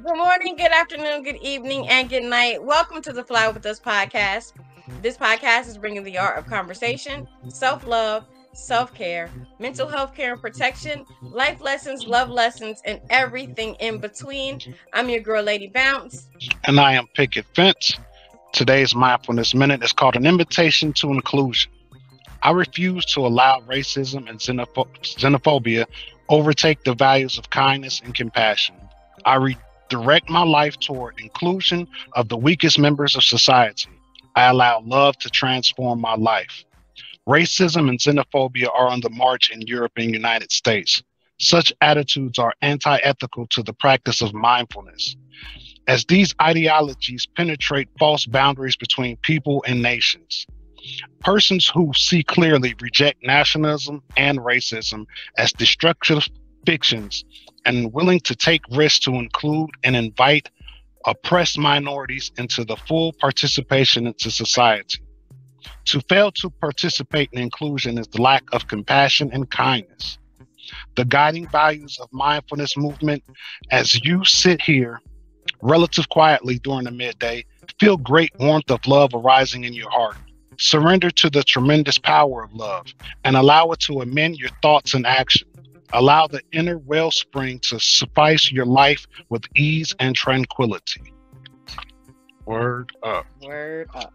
Good morning, good afternoon, good evening, and good night. Welcome to the Fly With Us podcast. This podcast is bringing the art of conversation, self-love, self-care, mental health care and protection, life lessons, love lessons, and everything in between. I'm your girl, Lady Bounce. And I am Picket Fence. Today's Mindfulness Minute is called An Invitation to Inclusion. I refuse to allow racism and xenophobia overtake the values of kindness and compassion. I redirect my life toward inclusion of the weakest members of society. I allow love to transform my life. Racism and xenophobia are on the march in Europe and United States. Such attitudes are anti-ethical to the practice of mindfulness, as these ideologies penetrate false boundaries between people and nations. Persons who see clearly reject nationalism and racism as destructive fictions and willing to take risks to include and invite oppressed minorities into the full participation into society. To fail to participate in inclusion is the lack of compassion and kindness. The guiding values of mindfulness movement, as you sit here relative quietly during the midday, feel great warmth of love arising in your heart. Surrender to the tremendous power of love and allow it to amend your thoughts and action. Allow the inner wellspring to suffice your life with ease and tranquility. Word up. Word up.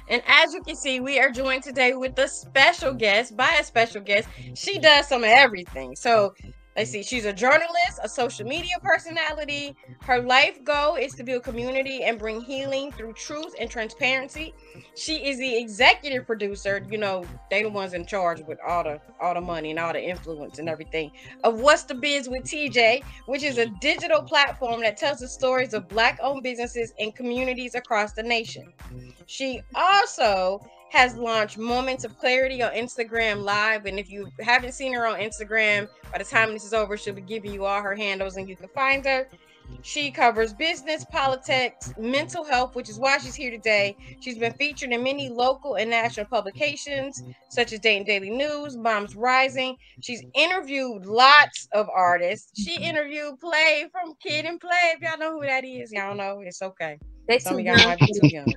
And as you can see, we are joined today with a special guest. By a special guest, she does some of everything. So let's see, she's a journalist, a social media personality. Her life goal is to build community and bring healing through truth and transparency. She is the executive producer, you know, they the ones in charge with all the money and all the influence and everything, of What's the Biz with TJ, which is a digital platform that tells the stories of Black-owned businesses and communities across the nation. She also has launched Moments of Clarity on Instagram Live. And if you haven't seen her on Instagram, by the time this is over, she'll be giving you all her handles and you can find her. She covers business, politics, mental health, which is why she's here today. She's been featured in many local and national publications, such as Dayton Daily News, Moms Rising. She's interviewed lots of artists. She interviewed Play from Kid and Play. If y'all know who that is, y'all know, it's okay. Some of y'all might be too young.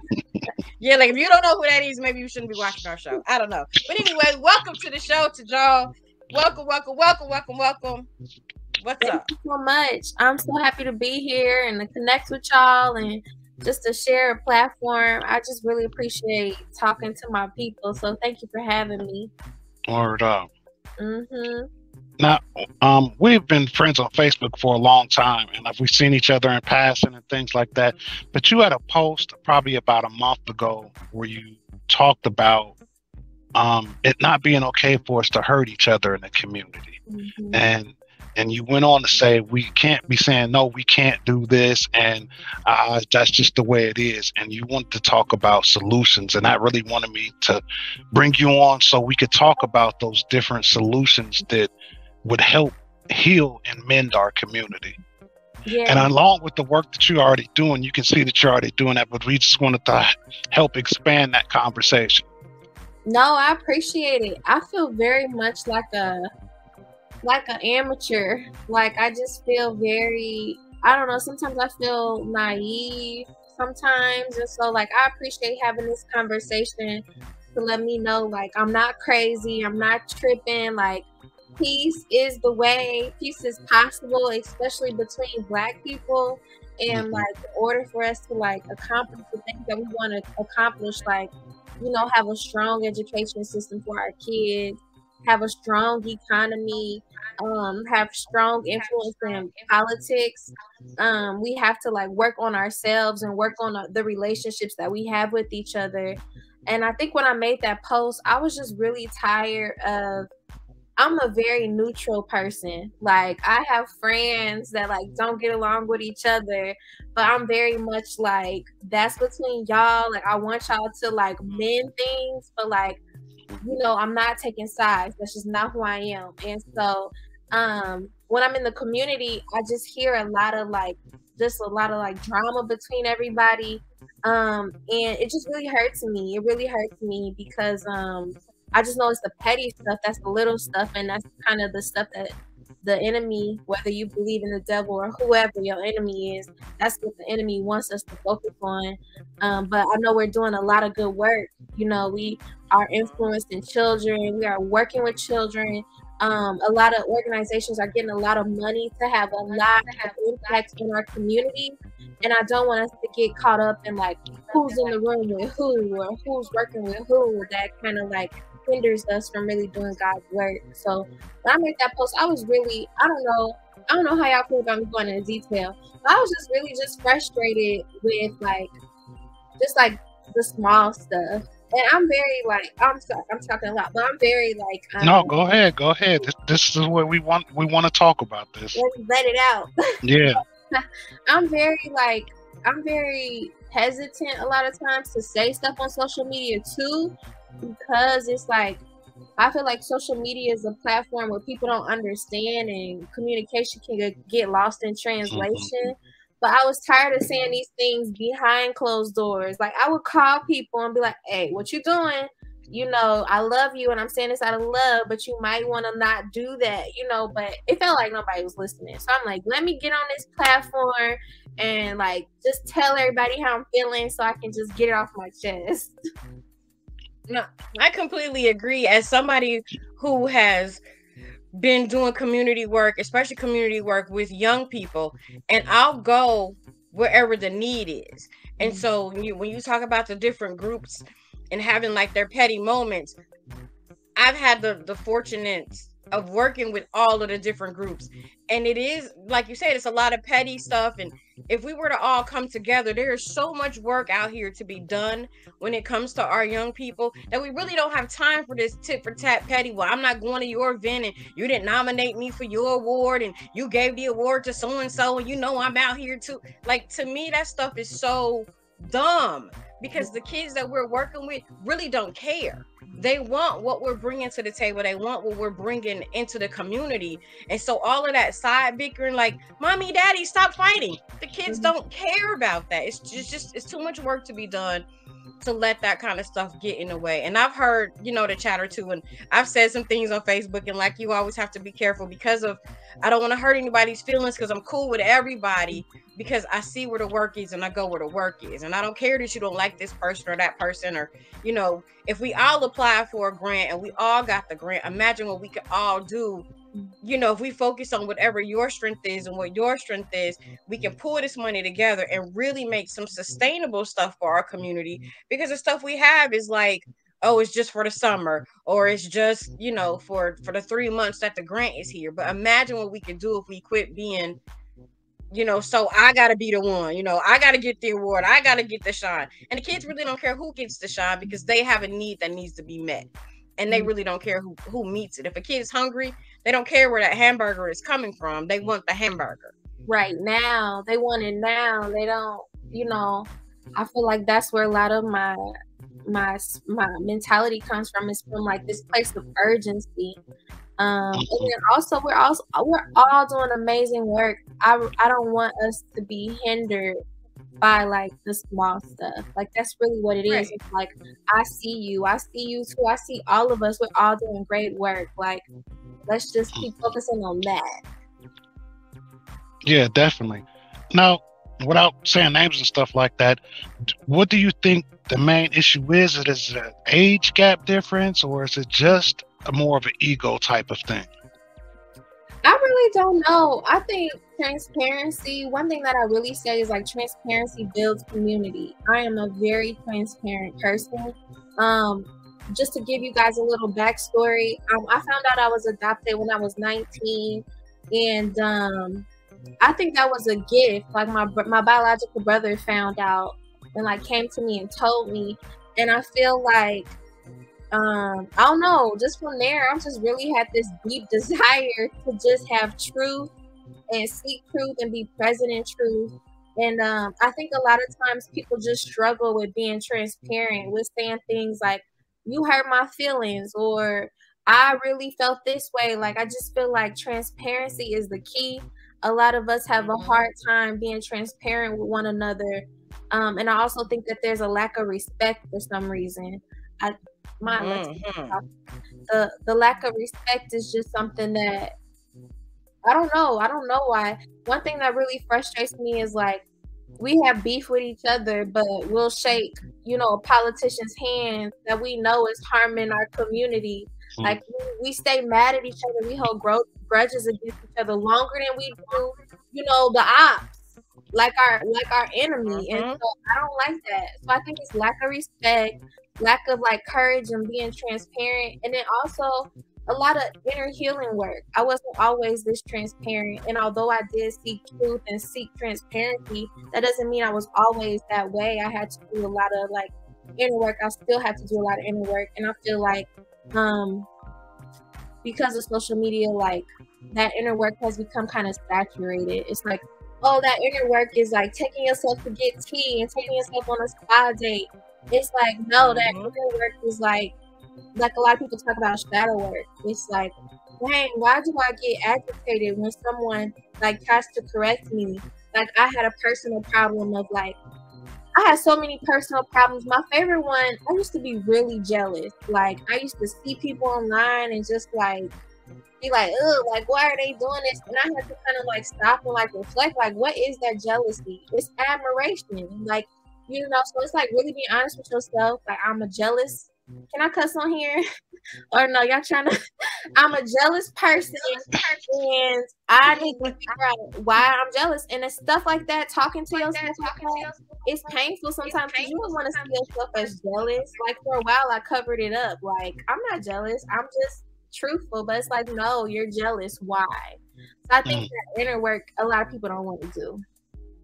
Yeah, like if you don't know who that is, maybe you shouldn't be watching our show. I don't know. But anyway, welcome to the show, to y'all. Welcome. What's up? Thank you so much. I'm so happy to be here and to connect with y'all and just to share a platform. I just really appreciate talking to my people. So thank you for having me. Word up. Mm-hmm. Now, we've been friends on Facebook for a long time, and we've seen each other in passing and things like that. But you had a post probably about a month ago where you talked about it not being okay for us to hurt each other in the community. Mm-hmm. And you went on to say we can't be saying, no, we can't do this, and that's just the way it is. And you wanted to talk about solutions, and that really wanted me to bring you on so we could talk about those different solutions that would help heal and mend our community. Yeah. And along with the work that you're already doing, you can see that you're already doing that, but we just wanted to help expand that conversation. No, I appreciate it. I feel very much like an amateur. Like I just feel very, I don't know, sometimes I feel naive sometimes. And so like I appreciate having this conversation to let me know like I'm not crazy, I'm not tripping, like peace is the way, peace is possible, especially between Black people. And like in order for us to like accomplish the things that we want to accomplish, like, you know, have a strong education system for our kids, have a strong economy, have strong influence in politics. We have to like work on ourselves and work on the relationships that we have with each other. And I think when I made that post, I was just really tired of, I'm a very neutral person. Like I have friends that like don't get along with each other, but I'm very much like, that's between y'all. Like I want y'all to like mend things, but like, you know, I'm not taking sides. That's just not who I am. And so when I'm in the community, I just hear a lot of like drama between everybody. And it just really hurts me. It really hurts me because I just know it's the petty stuff, that's the little stuff, and that's kind of the stuff that the enemy, whether you believe in the devil or whoever your enemy is, that's what the enemy wants us to focus on. But I know we're doing a lot of good work. You know, we are influencing children. We are working with children. A lot of organizations are getting a lot of money to have a lot of impact in our community. And I don't want us to get caught up in like who's in the room with who or who's working with who. That kind of like hinders us from really doing God's work. So when I made that post, I was really, I don't know how y'all feel about me going into detail, but I was just really just frustrated with like the small stuff. And I'm very like, I'm sorry, I'm talking a lot, but I'm very like no, go ahead. This is what we want to talk about this. Let it out. Yeah. I'm very hesitant a lot of times to say stuff on social media too, because it's like I feel like social media is a platform where people don't understand and communication can get lost in translation. But I was tired of saying these things behind closed doors. Like I would call people and be like, "Hey, what you doing? You know, I love you and I'm saying this out of love, but you might want to not do that, you know." But it felt like nobody was listening. So I'm like, let me get on this platform and like just tell everybody how I'm feeling so I can just get it off my chest. No, I completely agree. As somebody who has been doing community work, especially community work with young people, and I'll go wherever the need is. And so when you talk about the different groups and having like their petty moments, I've had the fortunate of working with all of the different groups, and it is like you said, it's a lot of petty stuff. And if we were to all come together, there is so much work out here to be done when it comes to our young people that we really don't have time for this tit for tat petty. Well, I'm not going to your event and you didn't nominate me for your award and you gave the award to so and so and you know I'm out here too. Like, to me, that stuff is so dumb, because the kids that we're working with really don't care. They want what we're bringing to the table. They want what we're bringing into the community. And so all of that side bickering, like, mommy, daddy, stop fighting. The kids don't care about that. It's just it's too much work to be done to let that kind of stuff get in the way. And I've heard, the chatter too. And I've said some things on Facebook, and like, you always have to be careful because of, I don't want to hurt anybody's feelings because I'm cool with everybody, because I see where the work is and I go where the work is. And I don't care that you don't like this person or that person, or, if we all apply for a grant and we all got the grant, imagine what we could all do. If we focus on whatever your strength is and what your strength is, we can pull this money together and really make some sustainable stuff for our community. Because the stuff we have is like, oh, it's just for the summer, or it's just, for the 3 months that the grant is here. But imagine what we could do if we quit being, so I got to be the one, I got to get the award. I got to get the shine. And the kids really don't care who gets the shine, because they have a need that needs to be met. And they really don't care who meets it. If a kid's hungry, they don't care where that hamburger is coming from. They want the hamburger. Right now. They want it now. They don't, I feel like that's where a lot of my mentality comes from, is from like this place of urgency. And then also we're all doing amazing work. I don't want us to be hindered by like the small stuff. Like, that's really what it is. Right. It's like, I see you too, I see all of us, we're all doing great work. Like, let's just keep focusing on that. Yeah, definitely. Now, without saying names and stuff like that, what do you think the main issue is? Is it an age gap difference, or is it just more of an ego type of thing? I really don't know. I think transparency, one thing that I really say is like, transparency builds community. I am a very transparent person. Just to give you guys a little backstory, I found out I was adopted when I was 19, and I think that was a gift. Like, my biological brother found out and like came to me and told me, and I feel like I don't know, just from there, I've just really had this deep desire to just have truth and seek truth and be present in truth. And I think a lot of times people just struggle with being transparent, with saying things like, you hurt my feelings, or I really felt this way. Like, I just feel like transparency is the key. A lot of us have a hard time being transparent with one another. And I also think that there's a lack of respect for some reason. The lack of respect is just something that I don't know. I don't know why. One thing that really frustrates me is like we have beef with each other, but we'll shake, you know, a politician's hand that we know is harming our community. Like we stay mad at each other. We hold grudges against each other longer than we do, you know, the ops, like our enemy. And so I don't like that. So I think it's lack of respect, lack of like courage and being transparent, and then also a lot of inner healing work. I wasn't always this transparent, and although I did seek truth and seek transparency, that doesn't mean I was always that way. I had to do a lot of like inner work. I still have to do a lot of inner work, and I feel like because of social media, like that inner work has become kind of saturated. It's like, oh, that inner work is like taking yourself to get tea and taking yourself on a spa date. It's like, no, that inner work is like a lot of people talk about shadow work. It's like, dang, why do I get agitated when someone like tries to correct me? Like I had a personal problem of like, I had so many personal problems. My favorite one, I used to be really jealous. Like I used to see people online and just like be like, ugh, like why are they doing this? And I had to kind of like stop and like reflect, like what is that jealousy? It's admiration. Like, you know, so it's like really be honest with yourself. Like I'm a jealous. Can I cuss on here? Or no, y'all trying to I'm a jealous person and I need to figure out why I'm jealous. And it's stuff like that, talking to yourself like that, it's painful sometimes because you don't want to see yourself as jealous. Like for a while I covered it up. Like I'm not jealous. I'm just truthful. But it's like, no, you're jealous. Why? So I think that inner work a lot of people don't want to do.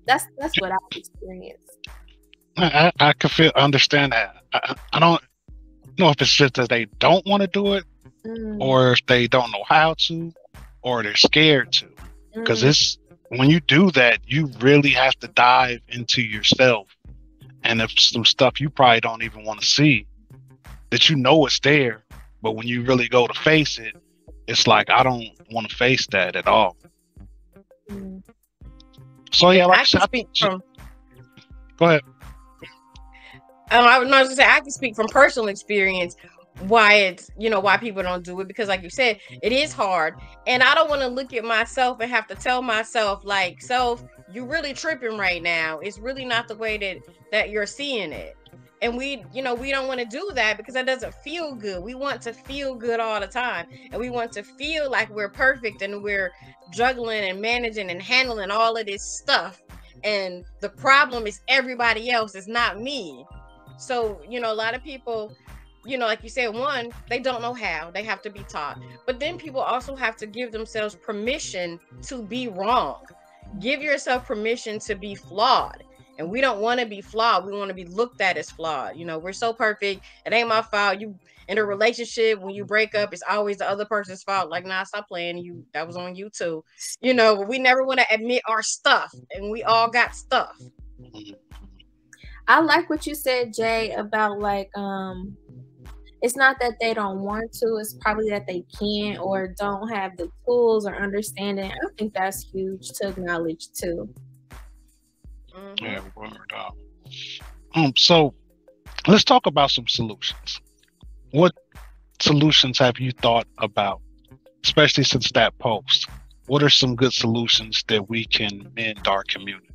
That's what I've experienced. I can understand that. I don't know if it's just that they don't want to do it, or if they don't know how to, or they're scared to. Because it's when you do that, you really have to dive into yourself, and if some stuff you probably don't even want to see, that you know it's there, but when you really go to face it, it's like I don't want to face that at all. So yeah, like I can speak from. Go ahead. I was gonna say I can speak from personal experience why it's, you know, why people don't do it, because like you said, it is hard, and I don't want to look at myself and have to tell myself like, self, you're really tripping right now. It's really not the way that you're seeing it. And we, you know, we don't want to do that because that doesn't feel good. We want to feel good all the time, and we want to feel like we're perfect and we're juggling and managing and handling all of this stuff, and the problem is everybody else, it's not me. So, you know, a lot of people, you know, like you said, one, they don't know how. They have to be taught. But then people also have to give themselves permission to be wrong. Give yourself permission to be flawed. And we don't want to be flawed. We want to be looked at as flawed. You know, we're so perfect. It ain't my fault. You in a relationship, when you break up, it's always the other person's fault. Like, nah, stop playing. You, that was on you too. You know, we never want to admit our stuff, and we all got stuff. I like what you said, Jay, about like it's not that they don't want to, it's probably that they can't or don't have the tools or understanding. I think that's huge to acknowledge too. Yeah, word. So let's talk about some solutions. What solutions have you thought about, especially since that post? What are some good solutions that we can mend our community?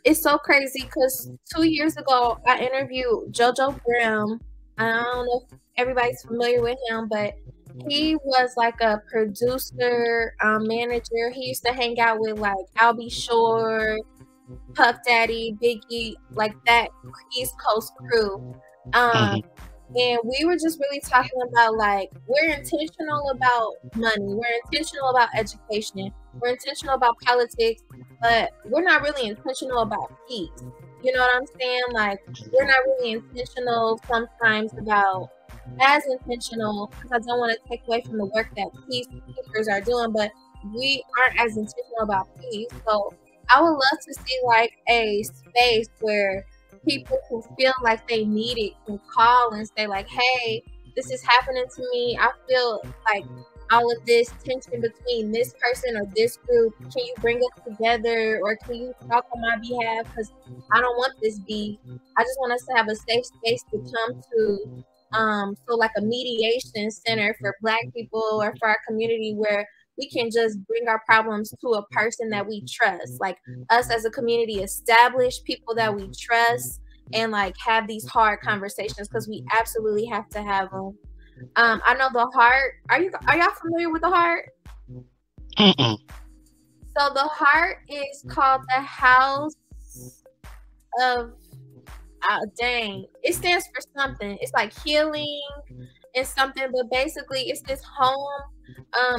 It's so crazy because 2 years ago I interviewed JoJo Brown. I don't know if everybody's familiar with him, but he was like a producer, manager. He used to hang out with like Albie Shore, Puff Daddy, Biggie, like that East Coast crew. And we were just really talking about like, we're intentional about money, we're intentional about education, we're intentional about politics, but we're not really intentional about peace. You know what I'm saying? Like, we're not really intentional sometimes about, as intentional, because I don't want to take away from the work that peacekeepers are doing, but we aren't as intentional about peace. So I would love to see like a space where people who feel like they need it can call and say like, hey, this is happening to me. I feel like all of this tension between this person or this group. Can you bring us together, or can you talk on my behalf? Because I don't want this beef. I just want us to have a safe space to come to So like a mediation center for Black people or for our community where we can just bring our problems to a person that we trust, like us as a community, establish people that we trust, and like have these hard conversations, because we absolutely have to have them. I know the Heart. Are y'all familiar with the Heart? Mm-mm. So the Heart is called the House of. Dang, it stands for something. It's like healing and something, but basically it's this home.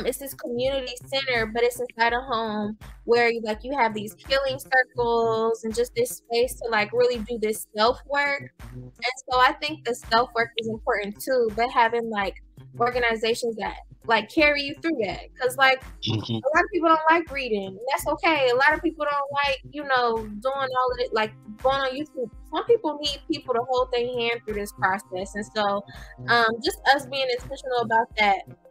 It's this community center, but it's inside a home where you have these healing circles and just this space to like really do this self work. And so I think the self work is important too, but having like organizations that like carry you through that, because like a lot of people don't like reading, and that's okay. A lot of people don't like doing all of it, like going on YouTube. Some people need people to hold their hand through this process, and so just us being intentional about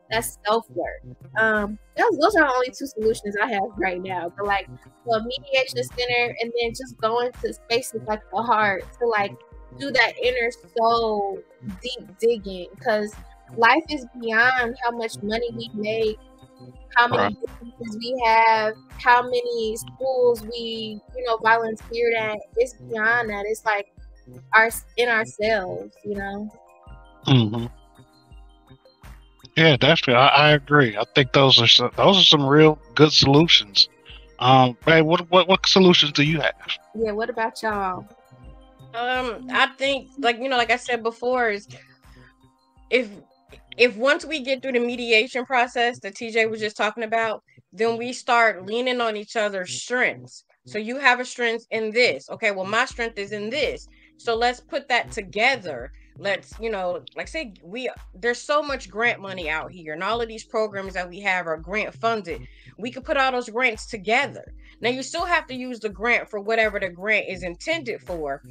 that's self-work. Those are the only two solutions I have right now. But like the mediation center, and then just going to spaces like the Heart to like do that inner soul deep digging, because life is beyond how much money we make, how many businesses we have, how many schools we volunteered at. It's beyond that. It's like in ourselves. Yeah, definitely. I agree. I think those are some real good solutions. Babe, what solutions do you have? Yeah, what about y'all? I think like I said before, is if once we get through the mediation process that TJ was just talking about, then we start leaning on each other's strengths. So you have a strength in this. Okay, well, my strength is in this. So let's put that together. Let's, like say there's so much grant money out here, and all of these programs that we have are grant funded. We could put all those grants together. Now you still have to use the grant for whatever the grant is intended for,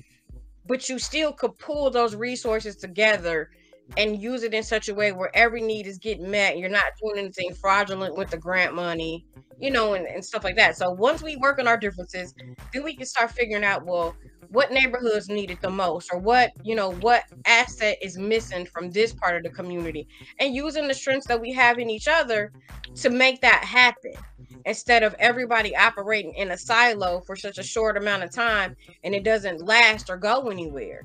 but you still could pull those resources together and use it in such a way where every need is getting met. You're not doing anything fraudulent with the grant money, and stuff like that. So once we work on our differences, then we can start figuring out, well, what neighborhoods need it the most, or what asset is missing from this part of the community, and using the strengths that we have in each other to make that happen, instead of everybody operating in a silo for such a short amount of time and it doesn't last or go anywhere.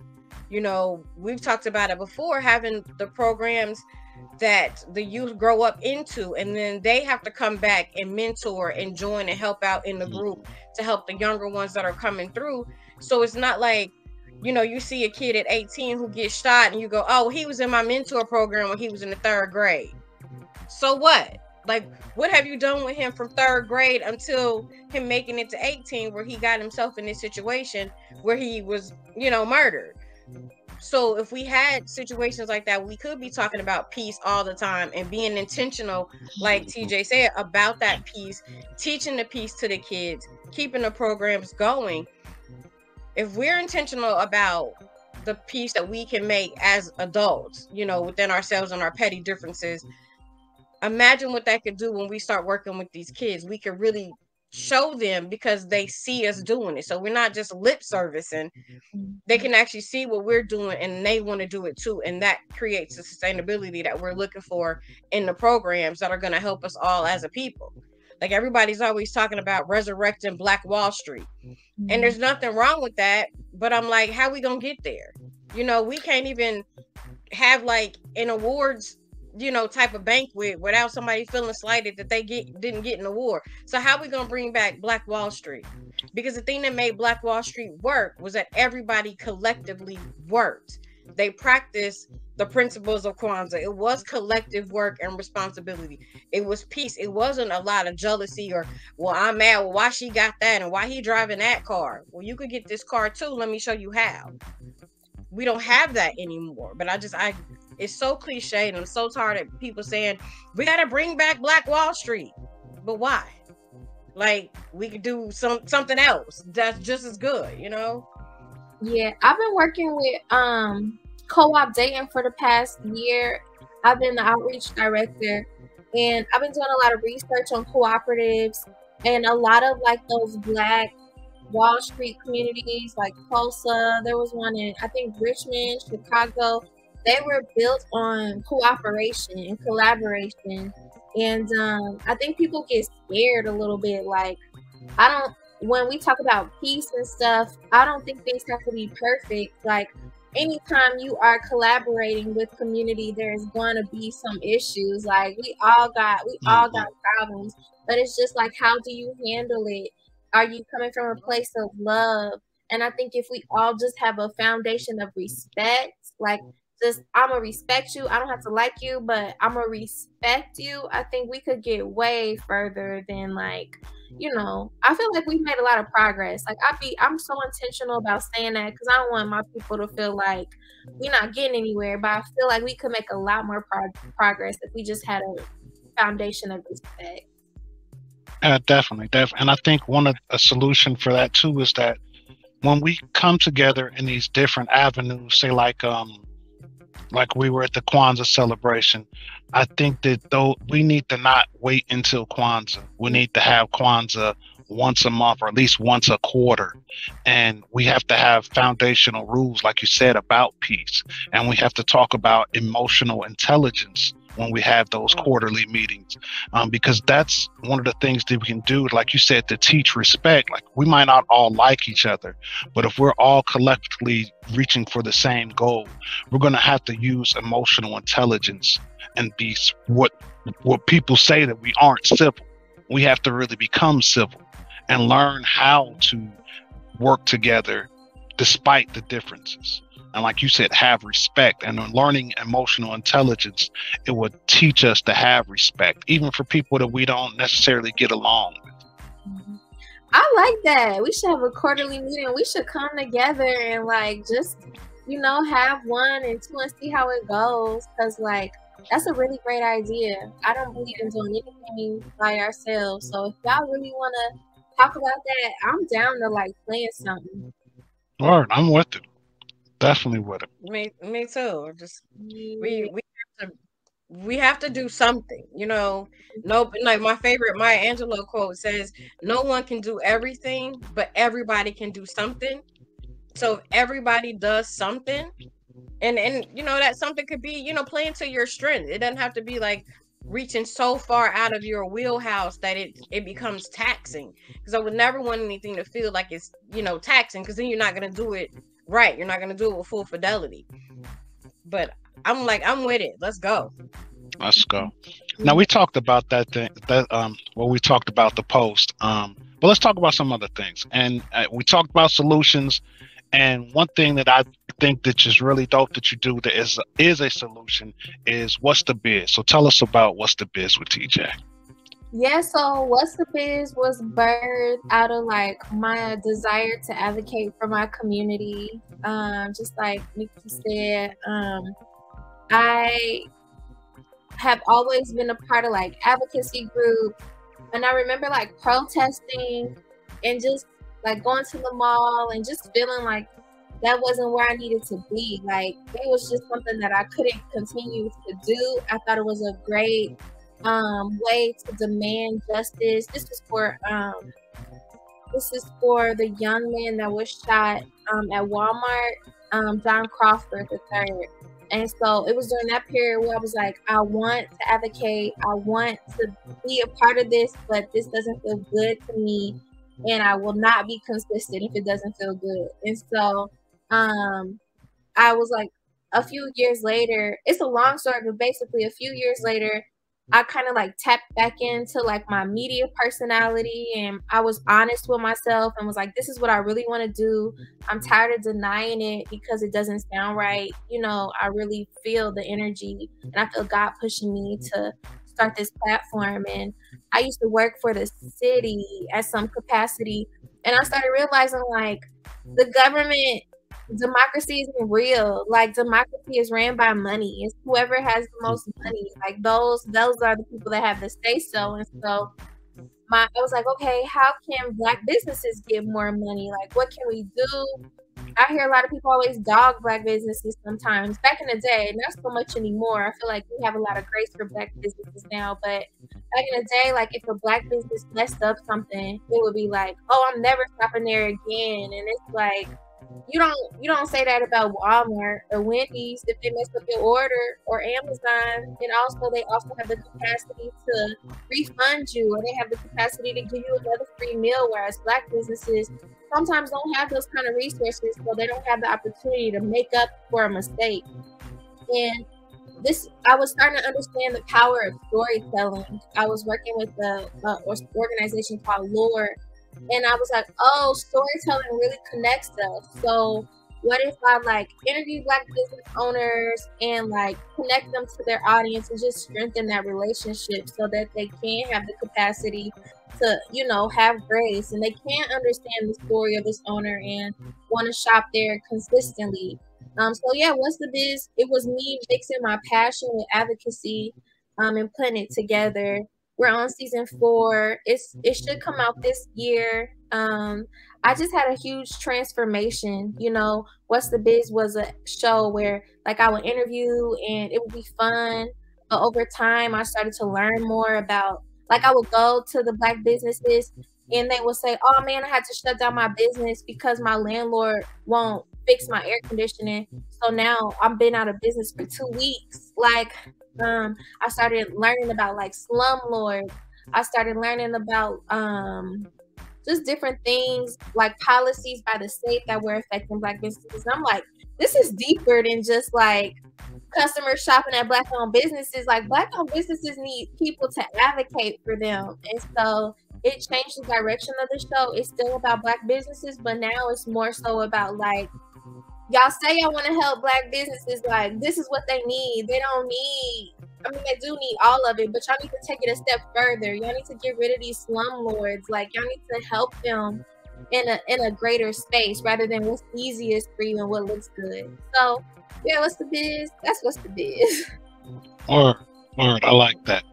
We've talked about it before, having the programs that the youth grow up into, and then they have to come back and mentor and join and help out in the group to help the younger ones that are coming through. So it's not like, you see a kid at 18 who gets shot and you go, oh, he was in my mentor program when he was in the 3rd grade. So what? Like, what have you done with him from 3rd grade until him making it to 18, where he got himself in this situation where he was, murdered? So if we had situations like that, we could be talking about peace all the time and being intentional, like TJ said, about that peace, teaching the peace to the kids, keeping the programs going. If we're intentional about the peace that we can make as adults, within ourselves and our petty differences, imagine what that could do when we start working with these kids. We could really show them, because they see us doing it. So we're not just lip servicing. They can actually see what we're doing, and they want to do it too. And that creates the sustainability that we're looking for in the programs that are going to help us all as a people. Like, everybody's always talking about resurrecting Black Wall Street. And there's nothing wrong with that. But I'm like, how we going to get there? We can't even have like an awards type of banquet without somebody feeling slighted that they didn't get an award. So how are we going to bring back Black Wall Street? Because the thing that made Black Wall Street work was that everybody collectively worked. They practiced the principles of Kwanzaa. It was collective work and responsibility. It was peace. It wasn't a lot of jealousy or, well, I'm mad. Well, why she got that and why he driving that car? Well, you could get this car too. Let me show you how. We don't have that anymore. But it's so cliche, and I'm so tired of people saying we got to bring back Black Wall Street. But why? Like, we could do something else that's just as good, Yeah, I've been working with Co-op Dayton for the past year. I've been the outreach director, and I've been doing a lot of research on cooperatives and a lot of like those Black Wall Street communities, like Tulsa. There was one in, I think, Richmond, Chicago. they were built on cooperation and collaboration. And I think people get scared a little bit. Like, I don't, when we talk about peace and stuff, I don't think things have to be perfect. Like, anytime you are collaborating with community, there's going to be some issues. Like, we all got problems, but it's just like, how do you handle it? Are you coming from a place of love? And I think if we all just have a foundation of respect, like, just, I'm gonna respect you. I don't have to like you, but I'm gonna respect you. I think we could get way further than, like, you know, I feel like we've made a lot of progress. Like, I'm so intentional about saying that because I don't want my people to feel like we're not getting anywhere. But I feel like we could make a lot more progress if we just had a foundation of respect. Definitely. And I think a solution for that too is that when we come together in these different avenues, say like we were at the Kwanzaa celebration, I think that though we need to not wait until Kwanzaa. We need to have Kwanzaa once a month or at least once a quarter. And we have to have foundational rules, like you said, about peace. And we have to talk about emotional intelligence when we have those quarterly meetings, because that's one of the things that we can do, like you said, to teach respect. Like, we might not all like each other, but if we're all collectively reaching for the same goal, we're going to have to use emotional intelligence and be what people say that we aren't civil. We have to really become civil and learn how to work together despite the differences. And like you said, have respect. And in learning emotional intelligence, it would teach us to have respect, even for people that we don't necessarily get along with. I like that. We should have a quarterly meeting. We should come together and, like, just, you know, have 1 and 2 and see how it goes. Because, like, that's a really great idea. I don't believe in doing anything by ourselves. So if y'all really want to talk about that, I'm down to, like, plan something. All right, I'm with it. Definitely with it. Me too. Just we have to do something, you know. No, like my favorite Maya Angelou quote says, "No one can do everything, but everybody can do something." So if everybody does something, and you know, that something could be, you know, playing to your strength. It doesn't have to be like reaching so far out of your wheelhouse that it becomes taxing. Because I would never want anything to feel like it's, you know, taxing, because then you're not going to do it right. You're not going to do it with full fidelity. But I'm with it. Let's go. Let's go. Now, we talked about we talked about the post, but let's talk about some other things. And we talked about solutions. And one thing that I think that is really dope that you do that is a solution is What's the Biz. So tell us about What's the Biz with TJ. Yeah, so What's the Biz was birthed out of, like, my desire to advocate for my community. Just like Nikki said, I have always been a part of, like, advocacy groups. And I remember, like, protesting and just, like, going to the mall and just feeling like that wasn't where I needed to be. Like, it was just something that I couldn't continue to do. I thought it was a great way to demand justice. This is for the young man that was shot at Walmart, John Crawford III. And so it was during that period where I was like, I want to advocate, I want to be a part of this, but this doesn't feel good to me, and I will not be consistent if it doesn't feel good. And so I was like, a few years later, it's a long story, but basically a few years later, I kind of, like, tapped back into, like, my media personality, and I was honest with myself and was like, this is what I really want to do. I'm tired of denying it because it doesn't sound right. You know, I really feel the energy, and I feel God pushing me to start this platform. And I used to work for the city at some capacity, and I started realizing, like, the government, democracy isn't real. Like, democracy is ran by money. It's whoever has the most money. Like, those are the people that have the say so. And so I was like, okay, how can Black businesses get more money? Like, what can we do? I hear a lot of people always dog Black businesses sometimes. Back in the day, not so much anymore. I feel like we have a lot of grace for Black businesses now. But back in the day, like, if a Black business messed up something, it would be like, oh, I'm never shopping there again. And it's like, you don't say that about Walmart or Wendy's if they mess up your order, or Amazon. And also they also have the capacity to refund you, or they have the capacity to give you another free meal, whereas Black businesses sometimes don't have those kind of resources, so they don't have the opportunity to make up for a mistake. And this, I was starting to understand the power of storytelling. I was working with the organization called Lore, and I was like, oh, storytelling really connects us. So what if I like interview Black business owners and like connect them to their audience and just strengthen that relationship so that they can have the capacity to, you know, have grace, and they can understand the story of this owner and want to shop there consistently. So yeah, What's the Biz? It was me mixing my passion with advocacy, and putting it together. We're on season 4. It should come out this year. I just had a huge transformation. You know, What's the Biz was a show where like I would interview and it would be fun. But over time, I started to learn more about, like, I would go to the Black businesses and they would say, oh man, I had to shut down my business because my landlord won't fix my air conditioning. So now I've been out of business for 2 weeks. Like, I started learning about like slumlords. I started learning about just different things like policies by the state that were affecting Black businesses. I'm like, this is deeper than just like customers shopping at Black-owned businesses. Like, Black-owned businesses need people to advocate for them. And so it changed the direction of the show. It's still about Black businesses, but now it's more so about like, y'all say y'all want to help Black businesses. Like, this is what they need. They don't need, I mean, they do need all of it, but y'all need to take it a step further. Y'all need to get rid of these slumlords. Like, y'all need to help them in a greater space rather than what's easiest for you and what looks good. So yeah, What's the Biz? That's What's the Biz. Word, I like that.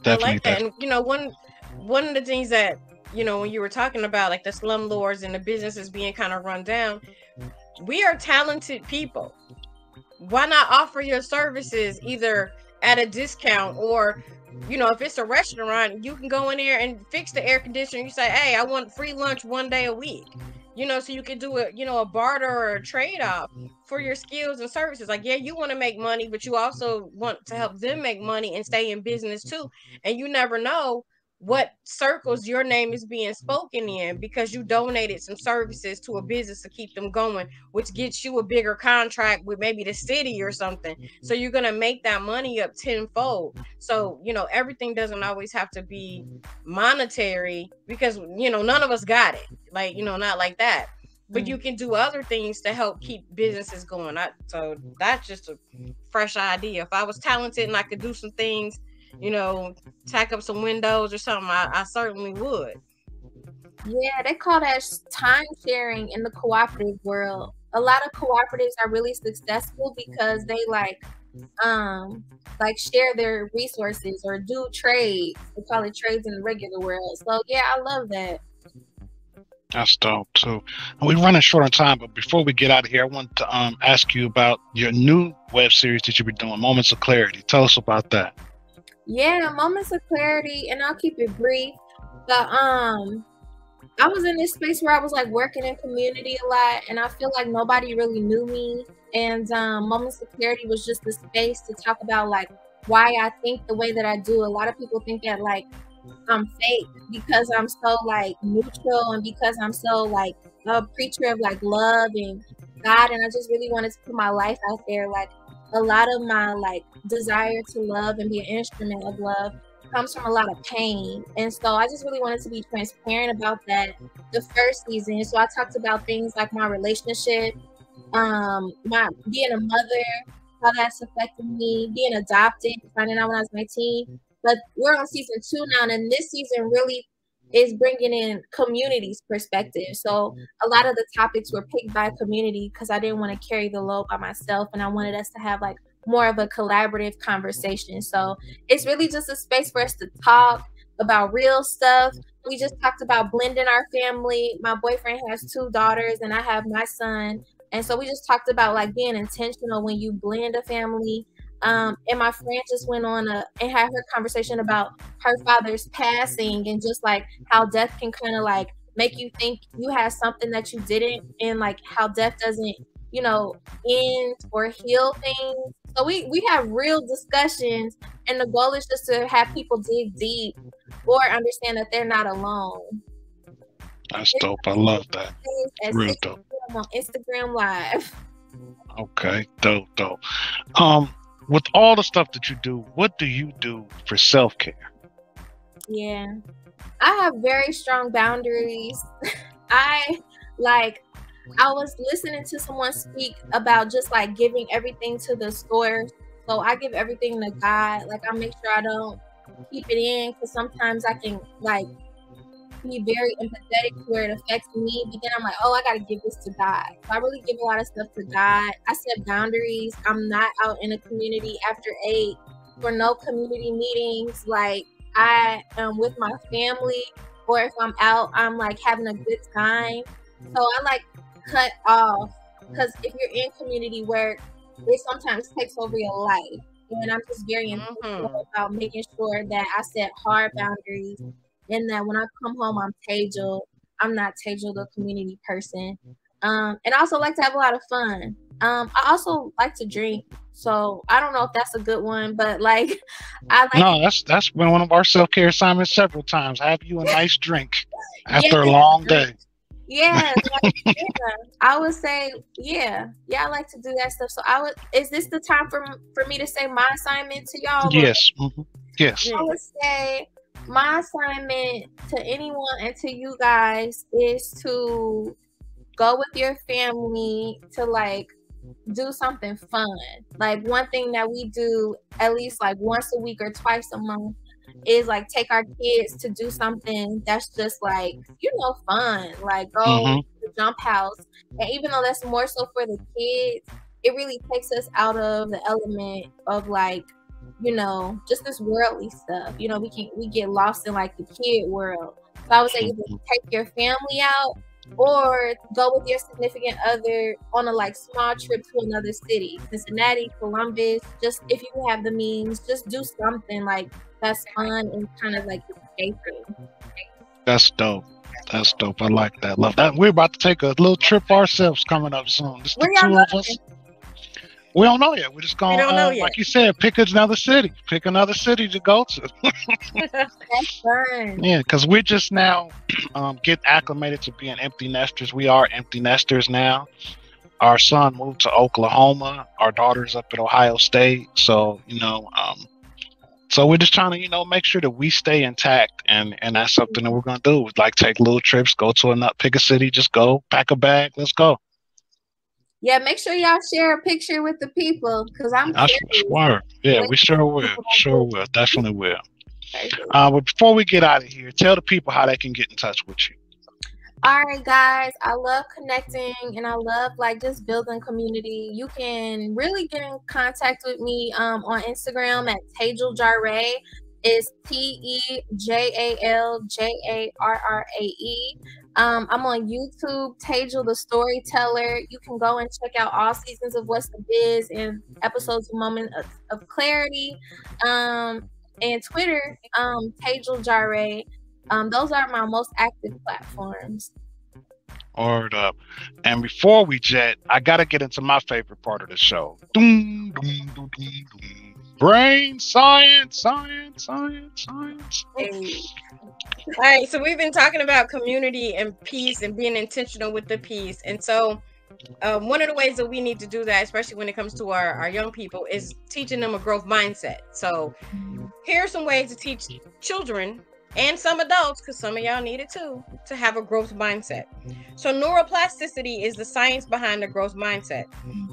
Definitely. I like that. And you know, one of the things that, you know, when you were talking about like the slumlords and the businesses being kind of run down, we are talented people. Why not offer your services either at a discount, or, you know, if it's a restaurant, you can go in there and fix the air conditioner. You say, hey, I want free lunch 1 day a week. You know, so you could do a, you know, a barter or a trade-off for your skills and services. Like, yeah, you want to make money, but you also want to help them make money and stay in business too. And you never know what circles your name is being spoken in because you donated some services to a business to keep them going, which gets you a bigger contract with maybe the city or something. So you're going to make that money up tenfold. So, you know, everything doesn't always have to be monetary because, you know, none of us got it. Like, you know, not like that. But you can do other things to help keep businesses going. So that's just a fresh idea. If I was talented and I could do some things, you know, tack up some windows or something, I certainly would. Yeah, they call that time sharing in the cooperative world. A lot of cooperatives are really successful because they like share their resources or do trades. We call it trades in the regular world. So yeah, I love that. That's dope too. And we're running short on time, but before we get out of here, I want to ask you about your new web series that you'll be doing, Moments of Clarity. Tell us about that. Yeah, Moments of Clarity, and I'll keep it brief. But I was in this space where I was like working in community a lot, and I feel like nobody really knew me. And Moments of Clarity was just the space to talk about like why I think the way that I do. A lot of people think that like I'm fake because I'm so like neutral and because I'm so like a preacher of like love and God, and I just really wanted to put my life out there. Like, a lot of my like desire to love and be an instrument of love comes from a lot of pain, and so I just really wanted to be transparent about that the first season. So I talked about things like my relationship, my being a mother, how that's affected me, being adopted, finding out when I was 19. But we're on season 2 now, and this season really is bringing in community's perspective. So a lot of the topics were picked by community because I didn't want to carry the load by myself, and I wanted us to have like more of a collaborative conversation. So it's really just a space for us to talk about real stuff. We just talked about blending our family. My boyfriend has 2 daughters and I have my son. And so we just talked about like being intentional when you blend a family. And my friend just went on and had her conversation about her father's passing and just like how death can kind of like make you think you had something that you didn't, and like how death doesn't, you know, end or heal things. So we have real discussions, and the goal is just to have people dig deep or understand that they're not alone. That's dope. I love that. At Real 6 dope. p.m. on Instagram Live. Okay, dope. With all the stuff that you do, what do you do for self-care? Yeah, I have very strong boundaries. I was listening to someone speak about just like giving everything to the source. So I give everything to God. Like I make sure I don't keep it in, because sometimes I can like be very empathetic to where it affects me, but then I'm like, oh, I gotta give this to God. So I really give a lot of stuff to God. I set boundaries. I'm not out in a community after 8 for no community meetings. Like I am with my family, or if I'm out, I'm like having a good time. So I like cut off, because if you're in community work, it sometimes takes over your life. And I'm just very intentional about making sure that I set hard boundaries, and that when I come home, I'm Tejal. I'm not Tejal, the community person. And I also like to have a lot of fun. I also like to drink. So I don't know if that's a good one, but like I like. No, that's been one of our self-care assignments several times. Have you a nice drink after a long day. Yeah, I would say, yeah, I like to do that stuff. So is this the time for me to say my assignment to y'all? Yes. Yes. I would say my assignment to anyone and to you guys is to go with your family to like do something fun. Like one thing that we do at least like once a week or twice a month is like take our kids to do something that's just like, you know, fun. Like go to the jump house. And even though that's more so for the kids, it really takes us out of the element of like, you know, just this worldly stuff. You know, we get lost in like the kid world. So I would say either take your family out or go with your significant other on a like small trip to another city, Cincinnati, Columbus. Just if you have the means, just do something like that's fun and kind of like escaping. That's dope. That's dope. I like that. Love that. We're about to take a little trip ourselves coming up soon. Just the two of us. We don't know yet. We're just going to, like you said, pick another city. Pick another city to go to. That's fun. Yeah, because we're just now get acclimated to being empty nesters. We are empty nesters now. Our son moved to Oklahoma. Our daughter's up at Ohio State. So, you know, so we're just trying to, you know, make sure that we stay intact. And that's something that we're going to do. Like take little trips, go to another, pick a city, just go, pack a bag, let's go. Yeah, make sure y'all share a picture with the people, because I'm sure. Yeah, we sure will. Sure will. Definitely will. But before we get out of here, tell the people how they can get in touch with you. All right, guys. I love connecting, and I love like just building community. You can really get in contact with me on Instagram at Tejal Jarrae. It's TEJALJARRAE. I'm on YouTube, Tejal the Storyteller. You can go and check out all seasons of What's the Biz and episodes of Moment of Clarity. And Twitter, Tejal Jarrae. Those are my most active platforms. Word up. And before we jet, I got to get into my favorite part of the show. Doom, doom, doom, doom, doom. Brain science. Hey. All right, so we've been talking about community and peace and being intentional with the peace. And so one of the ways that we need to do that, especially when it comes to our young people, is teaching them a growth mindset. So here are some ways to teach children and some adults, because some of y'all need it too, to have a growth mindset. So neuroplasticity is the science behind the growth mindset.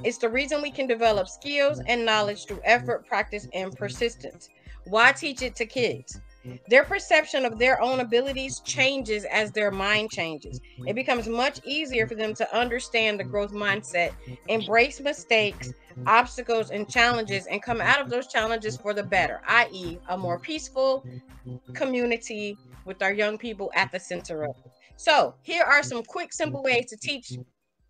It's the reason we can develop skills and knowledge through effort, practice, and persistence. Why teach it to kids? Their perception of their own abilities changes as their mind changes. It becomes much easier for them to understand the growth mindset, embrace mistakes, obstacles, and challenges, and come out of those challenges for the better, i.e., a more peaceful community with our young people at the center of it. So here are some quick, simple ways to teach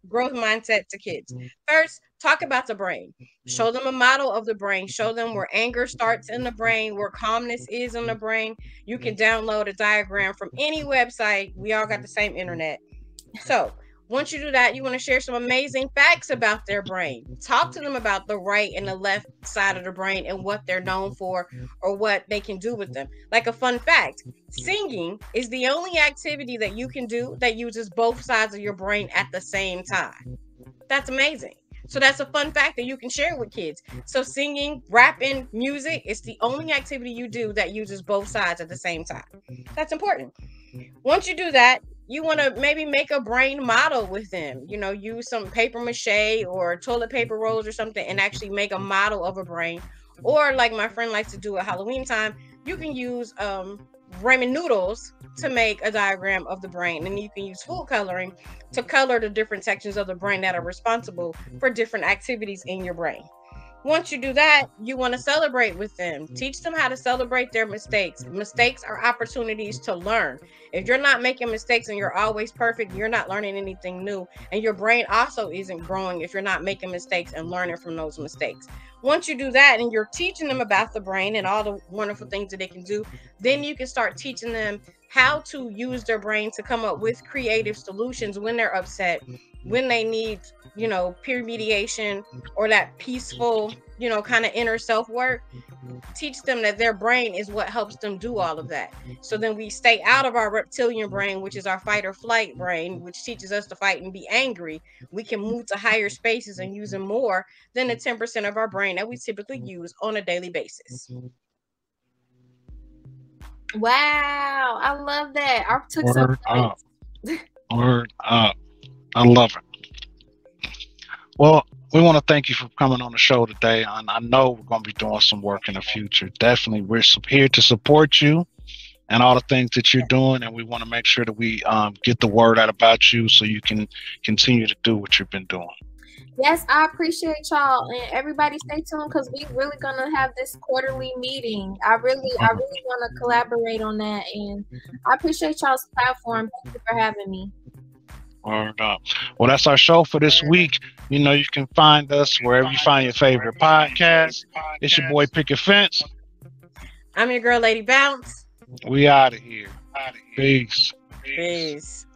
growth mindset to kids. First, talk about the brain. Show them a model of the brain. Show them where anger starts in the brain, where calmness is in the brain. You can download a diagram from any website. We all got the same internet. So once you do that, you want to share some amazing facts about their brain. Talk to them about the right and the left side of the brain and what they're known for or what they can do with them. Like a fun fact, singing is the only activity that you can do that uses both sides of your brain at the same time. That's amazing. So that's a fun fact that you can share with kids. So singing, rapping, music is the only activity you do that uses both sides at the same time. That's important. Once you do that, you want to maybe make a brain model with them. You know, use some paper mache or toilet paper rolls or something and actually make a model of a brain. Or like my friend likes to do at Halloween time, you can use ramen noodles to make a diagram of the brain. And you can use food coloring to color the different sections of the brain that are responsible for different activities in your brain. Once you do that, you want to celebrate with them. Teach them how to celebrate their mistakes. Mistakes are opportunities to learn. If you're not making mistakes and you're always perfect, you're not learning anything new. And your brain also isn't growing if you're not making mistakes and learning from those mistakes. Once you do that and you're teaching them about the brain and all the wonderful things that they can do, then you can start teaching them how to use their brain to come up with creative solutions when they're upset, when they need, you know, peer mediation or that peaceful, you know, kind of inner self work. Teach them that their brain is what helps them do all of that. So then we stay out of our reptilian brain, which is our fight or flight brain, which teaches us to fight and be angry. We can move to higher spaces and using more than the 10% of our brain that we typically use on a daily basis. Wow, I love that. I took Word some up. notes. Word up. I love it. Well, we want to thank you for coming on the show today. I know we're going to be doing some work in the future. Definitely, we're here to support you and all the things that you're doing, and we want to make sure that we get the word out about you so you can continue to do what you've been doing. Yes, I appreciate y'all, and everybody stay tuned because we really gonna have this quarterly meeting. I really want to collaborate on that, and I appreciate y'all's platform. Thank you for having me. Word up. Well, that's our show for this week. You know, you can find us wherever you find your favorite podcast. It's your boy Picket Fence. I'm your girl, Lady Bounce. We out of here. Peace. Peace.